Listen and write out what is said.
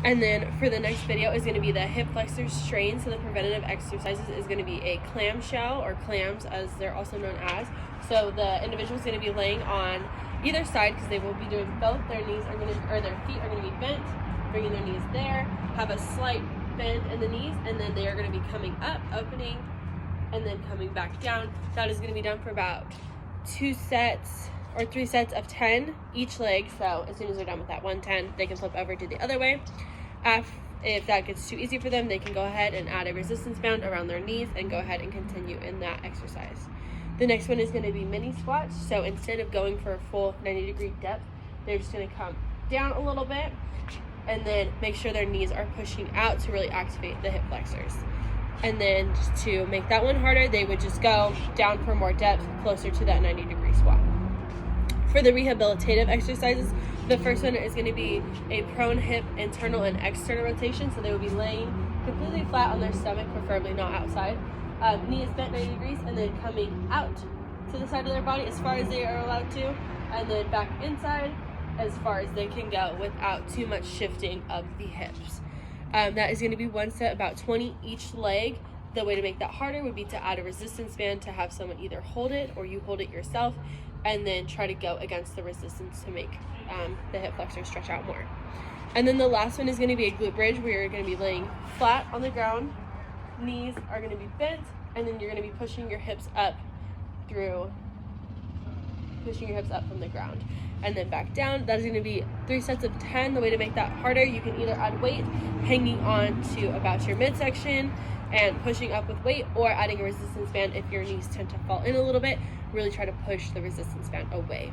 And then for the next video is going to be the hip flexor strain. So the preventative exercises is going to be a clamshell, or clams as they're also known as. So the individual is going to be laying on either side, because they will be doing both. Their knees are going to, or their feet are going to be bent, bringing their knees there, have a slight bend in the knees, and then they are going to be coming up, opening, and then coming back down. That is going to be done for about 2 sets or 3 sets of 10 each leg. So as soon as they're done with that 110, they can flip over to the other way. If that gets too easy for them, they can go ahead and add a resistance band around their knees and go ahead and continue in that exercise. The next one is going to be mini squats. So instead of going for a full 90-degree depth, they're just going to come down a little bit and then make sure their knees are pushing out to really activate the hip flexors. And then just to make that one harder, they would just go down for more depth, closer to that 90-degree squat. For the rehabilitative exercises, the first one is going to be a prone hip internal and external rotation. So they will be laying completely flat on their stomach, preferably not outside. Knees bent 90 degrees, and then coming out to the side of their body as far as they are allowed to, and then back inside as far as they can go without too much shifting of the hips. That is going to be one set, about 20 each leg. The way to make that harder would be to add a resistance band, to have someone either hold it or you hold it yourself, and then try to go against the resistance to make the hip flexors stretch out more. And then the last one is going to be a glute bridge, where you're going to be laying flat on the ground, knees are going to be bent, and then you're going to be pushing your hips up from the ground and then back down. That is going to be 3 sets of 10. The way to make that harder, you can either add weight hanging on to about your midsection and pushing up with weight, or adding a resistance band if your knees tend to fall in a little bit. Really try to push the resistance band away.